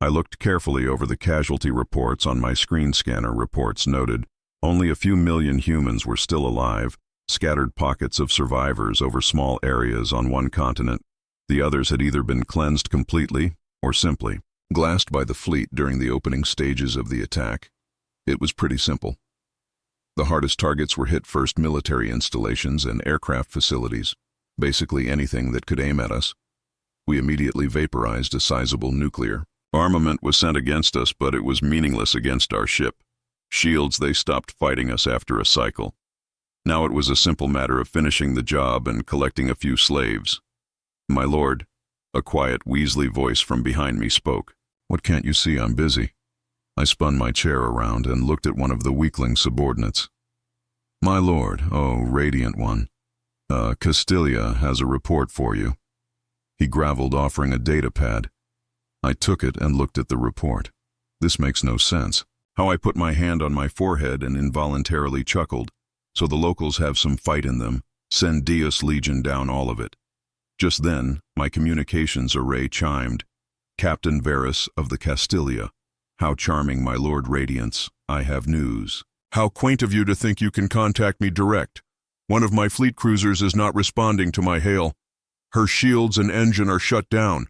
I looked carefully over the casualty reports on my screen scanner. Reports noted only a few million humans were still alive, scattered pockets of survivors over small areas on one continent. The others had either been cleansed completely or simply glassed by the fleet during the opening stages of the attack. It was pretty simple. The hardest targets were hit first: military installations and aircraft facilities, basically anything that could aim at us. We immediately vaporized a sizable nuclear armament was sent against us, but it was meaningless against our ship. Shields, they stopped fighting us after a cycle. Now it was a simple matter of finishing the job and collecting a few slaves. "My lord," a quiet, Weasley voice from behind me spoke. "What can't you see? I'm busy." I spun my chair around and looked at one of the weakling subordinates. "My lord, oh, Radiant One, Castilia has a report for you." He gravelled, offering a data pad. I took it and looked at the report. This makes no sense. How I put my hand on my forehead and involuntarily chuckled. So the locals have some fight in them. Send Deus Legion down, all of it. Just then, my communications array chimed. "Captain Varus of the Castilia. How charming, my Lord Radiance. I have news." "How quaint of you to think you can contact me direct. One of my fleet cruisers is not responding to my hail. Her shields and engine are shut down.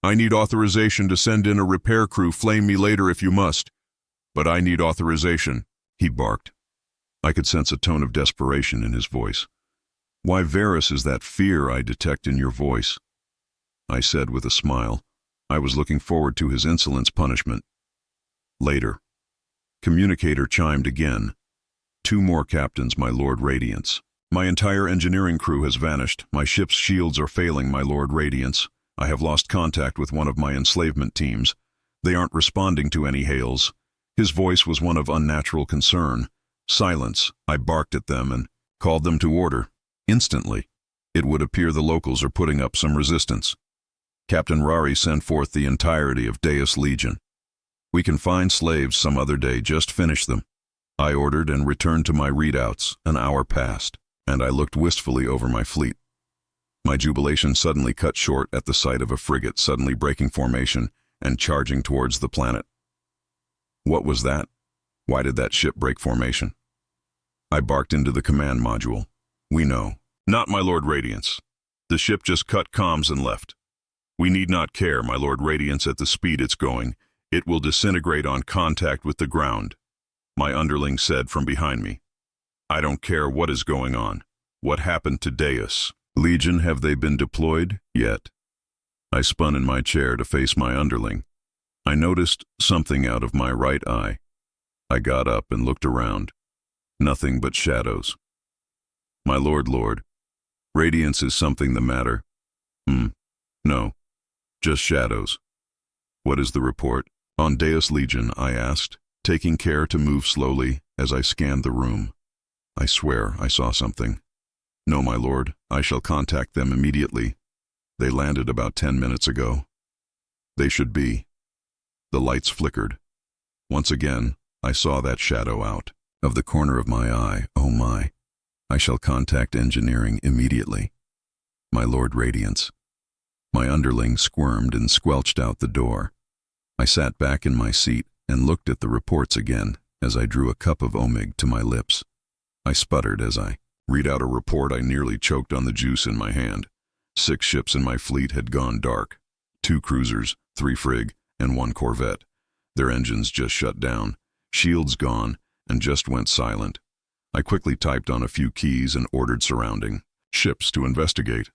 I need authorization to send in a repair crew. Flame me later if you must. But I need authorization," he barked. I could sense a tone of desperation in his voice. "Why, Varus, is that fear I detect in your voice?" I said with a smile. I was looking forward to his insolence punishment. Later. Communicator chimed again. "2 more captains, my Lord Radiance. My entire engineering crew has vanished. My ship's shields are failing, my Lord Radiance. I have lost contact with one of my enslavement teams. They aren't responding to any hails." His voice was one of unnatural concern. "Silence," I barked at them and called them to order. Instantly, it would appear the locals are putting up some resistance. Captain Rari sent forth the entirety of Deus Legion. "We can find slaves some other day, just finish them," I ordered and returned to my readouts. An hour passed, and I looked wistfully over my fleet. My jubilation suddenly cut short at the sight of a frigate suddenly breaking formation and charging towards the planet. What was that? Why did that ship break formation? I barked into the command module. "We know." "Not, my Lord Radiance. The ship just cut comms and left. We need not care, my Lord Radiance, at the speed it's going. It will disintegrate on contact with the ground," my underling said from behind me. "I don't care what is going on. What happened to Deus Legion? Have they been deployed yet?" I spun in my chair to face my underling. I noticed something out of my right eye. I got up and looked around. Nothing but shadows. "My lord, Radiance, is something the matter?" No, just shadows." "What is the report?" "On Deus Legion," I asked, taking care to move slowly as I scanned the room. "I swear I saw something." "No, my lord, I shall contact them immediately. They landed about 10 minutes ago." "They should be." The lights flickered. Once again, I saw that shadow out of the corner of my eye. Oh my. "I shall contact engineering immediately. My Lord Radiance." My underling squirmed and squelched out the door. I sat back in my seat and looked at the reports again as I drew a cup of omig to my lips. I sputtered as I read out a report. I nearly choked on the juice in my hand. 6 ships in my fleet had gone dark. 2 cruisers, 3 frig, and 1 corvette. Their engines just shut down, shields gone, and just went silent. I quickly typed on a few keys and ordered surrounding ships to investigate.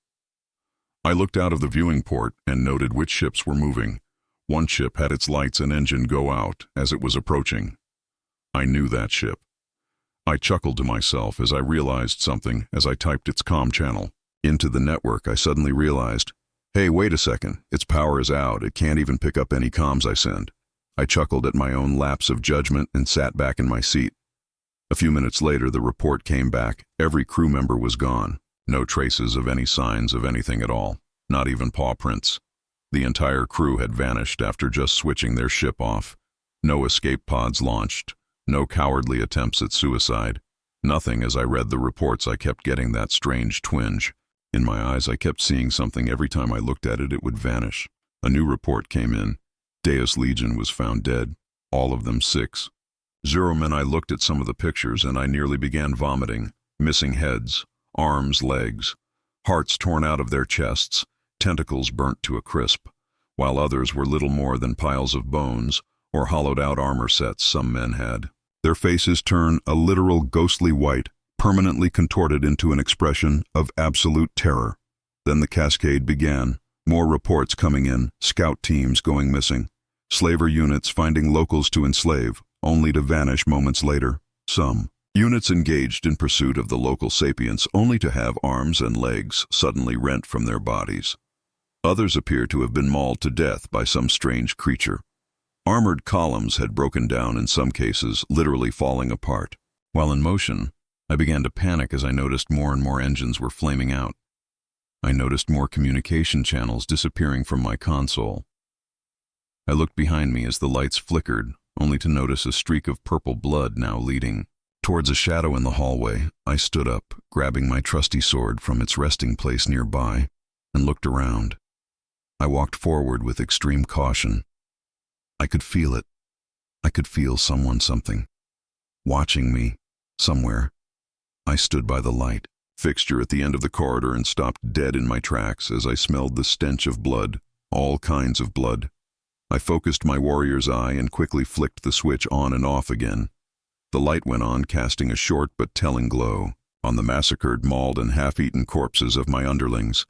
I looked out of the viewing port and noted which ships were moving. 1 ship had its lights and engine go out as it was approaching. I knew that ship. I chuckled to myself as I realized something as I typed its comm channel into the network. I suddenly realized, hey, wait a second, its power is out. It can't even pick up any comms I send. I chuckled at my own lapse of judgment and sat back in my seat. A few minutes later, the report came back. Every crew member was gone. No traces of any signs of anything at all, not even paw prints. The entire crew had vanished after just switching their ship off. No escape pods launched. No cowardly attempts at suicide. Nothing. As I read the reports, I kept getting that strange twinge. In my eyes, I kept seeing something. Every time I looked at it, it would vanish. A new report came in. Deus Legion was found dead, all of them 6. Zeroman, I looked at some of the pictures and I nearly began vomiting. Missing heads, arms, legs, hearts torn out of their chests, tentacles burnt to a crisp, while others were little more than piles of bones or hollowed-out armor sets some men had. Their faces turn a literal ghostly white, permanently contorted into an expression of absolute terror. Then the cascade began, more reports coming in, scout teams going missing, slaver units finding locals to enslave, only to vanish moments later. Some units engaged in pursuit of the local sapients only to have arms and legs suddenly rent from their bodies. Others appear to have been mauled to death by some strange creature. Armored columns had broken down, in some cases literally falling apart. While in motion, I began to panic as I noticed more and more engines were flaming out. I noticed more communication channels disappearing from my console. I looked behind me as the lights flickered, only to notice a streak of purple blood now leading towards a shadow in the hallway. I stood up, grabbing my trusty sword from its resting place nearby, and looked around. I walked forward with extreme caution. I could feel it. I could feel something, watching me, somewhere. I stood by the light fixture at the end of the corridor and stopped dead in my tracks as I smelled the stench of blood, all kinds of blood. I focused my warrior's eye and quickly flicked the switch on and off again. The light went on, casting a short but telling glow on the massacred, mauled, and half-eaten corpses of my underlings.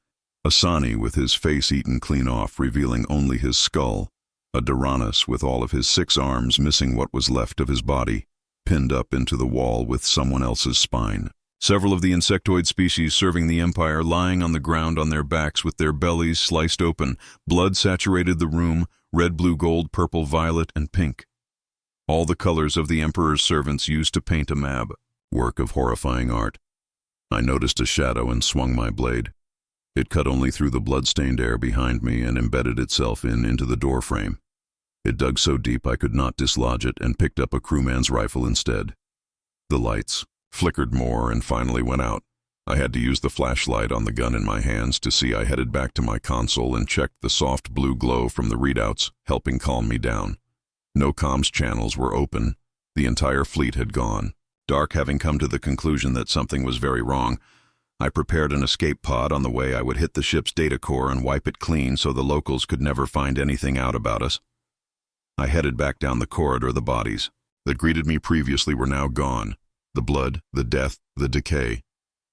Asani with his face eaten clean off, revealing only his skull. A Duranus with all of his 6 arms missing what was left of his body, pinned up into the wall with someone else's spine. Several of the insectoid species serving the Empire lying on the ground on their backs with their bellies sliced open. Blood saturated the room, red, blue, gold, purple, violet, and pink. All the colors of the Emperor's servants used to paint a map, work of horrifying art. I noticed a shadow and swung my blade. It cut only through the blood-stained air behind me and embedded itself into the doorframe. It dug so deep I could not dislodge it and picked up a crewman's rifle instead. The lights flickered more and finally went out. I had to use the flashlight on the gun in my hands to see. I headed back to my console and checked the soft blue glow from the readouts, helping calm me down. No comms channels were open. The entire fleet had gone. Dark having come to the conclusion that something was very wrong, I prepared an escape pod. On the way I would hit the ship's data core and wipe it clean so the locals could never find anything out about us. I headed back down the corridor. The bodies that greeted me previously were now gone. The blood, the death, the decay.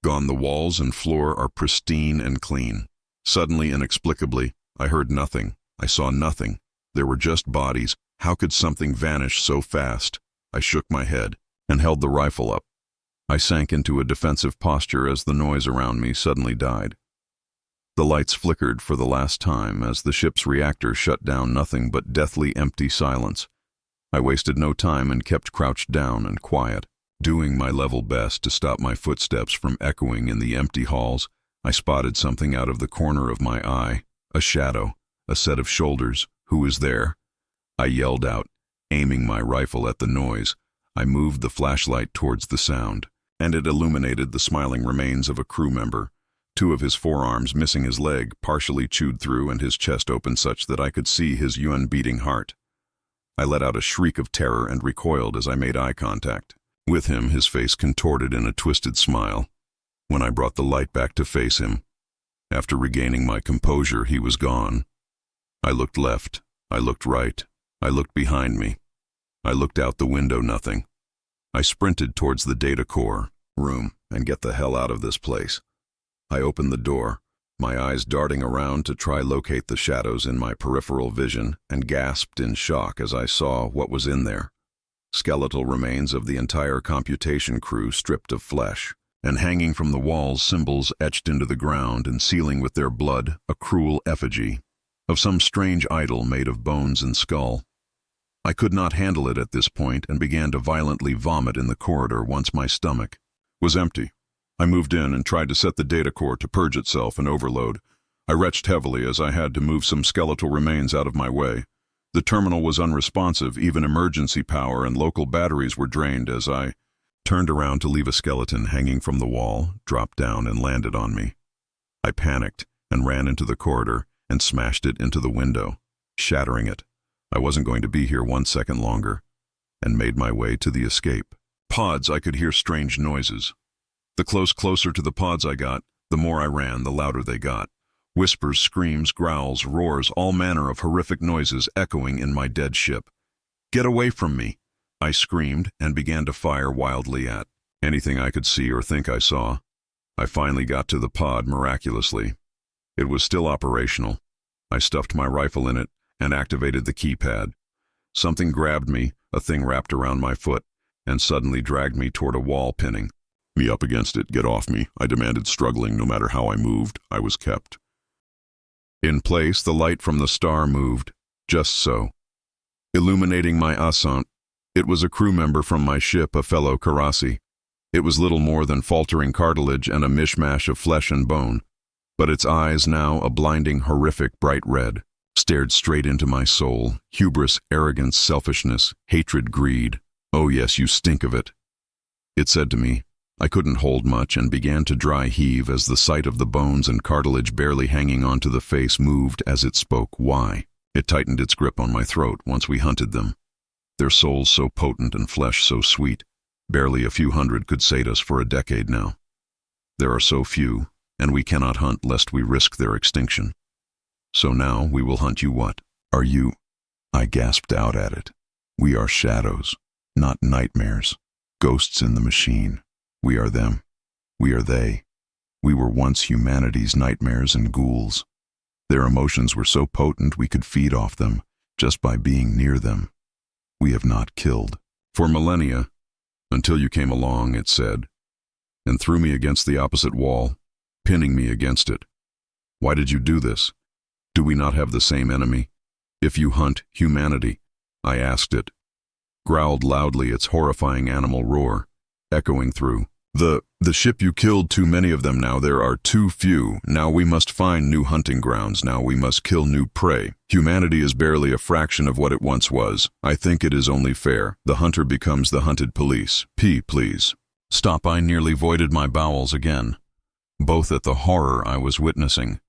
Gone. The walls and floor are pristine and clean. Suddenly, inexplicably, I heard nothing. I saw nothing. There were just bodies. How could something vanish so fast? I shook my head and held the rifle up. I sank into a defensive posture as the noise around me suddenly died. The lights flickered for the last time as the ship's reactor shut down. Nothing but deathly empty silence. I wasted no time and kept crouched down and quiet, doing my level best to stop my footsteps from echoing in the empty halls. I spotted something out of the corner of my eye, a shadow, a set of shoulders. Who is there? I yelled out, aiming my rifle at the noise. I moved the flashlight towards the sound, and it illuminated the smiling remains of a crew member, 2 of his forearms missing, his leg partially chewed through and his chest open such that I could see his beating heart. I let out a shriek of terror and recoiled as I made eye contact with him, his face contorted in a twisted smile. When I brought the light back to face him, after regaining my composure, he was gone. I looked left, I looked right, I looked behind me. I looked out the window, nothing. I sprinted towards the data core room and get the hell out of this place. I opened the door, my eyes darting around to try locate the shadows in my peripheral vision, and gasped in shock as I saw what was in there. Skeletal remains of the entire computation crew stripped of flesh, and hanging from the walls symbols etched into the ground and sealing with their blood a cruel effigy of some strange idol made of bones and skull. I could not handle it at this point and began to violently vomit in the corridor once my stomach was empty. I moved in and tried to set the data core to purge itself and overload. I retched heavily as I had to move some skeletal remains out of my way. The terminal was unresponsive, even emergency power and local batteries were drained as I turned around to leave a skeleton hanging from the wall, dropped down and landed on me. I panicked and ran into the corridor and smashed it into the window, shattering it. I wasn't going to be here 1 second longer, and made my way to the escape. Pods, I could hear strange noises. The closer to the pods I got, the more I ran, the louder they got. Whispers, screams, growls, roars, all manner of horrific noises echoing in my dead ship. "Get away from me!" I screamed and began to fire wildly at anything I could see or think I saw. I finally got to the pod miraculously. It was still operational. I stuffed my rifle in it and activated the keypad. Something grabbed me, a thing wrapped around my foot, and suddenly dragged me toward a wall, pinning me up against it. "Get off me," I demanded, struggling. No matter how I moved, I was kept. In place, the light from the star moved, just so, illuminating my assault. It was a crew member from my ship, a fellow Karasi. It was little more than faltering cartilage and a mishmash of flesh and bone, but its eyes, now a blinding, horrific, bright red, stared straight into my soul. Hubris, arrogance, selfishness, hatred, greed. "Oh yes, you stink of it," it said to me. I couldn't hold much and began to dry heave as the sight of the bones and cartilage barely hanging onto the face moved as it spoke. "Why?" It tightened its grip on my throat. "Once we hunted them. Their souls so potent and flesh so sweet. Barely a few hundred could sate us for a decade now. There are so few, and we cannot hunt lest we risk their extinction. So now we will hunt you." "What are you?" I gasped out at it. "We are shadows, not nightmares. Ghosts in the machine. We are them. We are they. We were once humanity's nightmares and ghouls. Their emotions were so potent we could feed off them, just by being near them. We have not killed. For millennia, until you came along," it said, and threw me against the opposite wall, pinning me against it. "Why did you do this? Do we not have the same enemy? If you hunt humanity," I asked it. Growled loudly, its horrifying animal roar, echoing through. The ship you killed too many of them. Now there are too few. Now we must find new hunting grounds. Now we must kill new prey. Humanity is barely a fraction of what it once was. I think it is only fair. The hunter becomes the hunted police. Please. Stop." I nearly voided my bowels again, both at the horror I was witnessing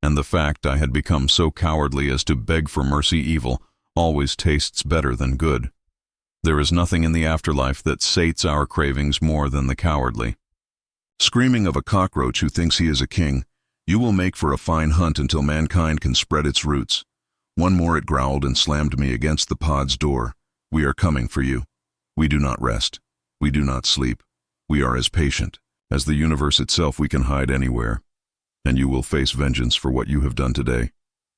and the fact I had become so cowardly as to beg for mercy. Evil always tastes better than good. There is nothing in the afterlife that sates our cravings more than the cowardly. Screaming of a cockroach who thinks he is a king, "You will make for a fine hunt until mankind can spread its roots." One more, it growled and slammed me against the pod's door. "We are coming for you. We do not rest. We do not sleep. We are as patient as the universe itself. We can hide anywhere, and you will face vengeance for what you have done today."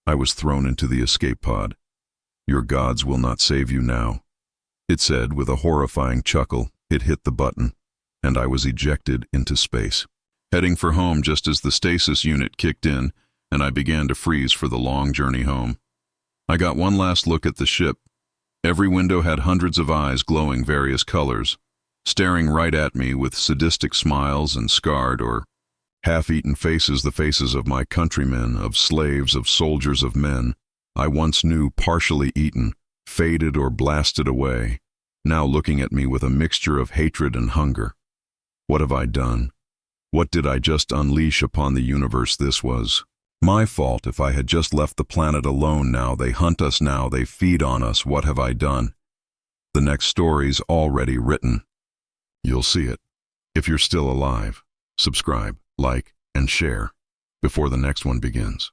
I was thrown into the escape pod. "Your gods will not save you now," it said with a horrifying chuckle. It hit the button, and I was ejected into space, heading for home just as the stasis unit kicked in, and I began to freeze for the long journey home. I got one last look at the ship. Every window had hundreds of eyes glowing various colors, staring right at me with sadistic smiles and scarred or half-eaten faces, the faces of my countrymen, of slaves, of soldiers, of men I once knew, partially eaten, faded or blasted away, now looking at me with a mixture of hatred and hunger. What have I done? What did I just unleash upon the universe? This was my fault. If I had just left the planet alone. Now they hunt us, now they feed on us. What have I done? The next story's already written. You'll see it. If you're still alive, subscribe, like, and share before the next one begins.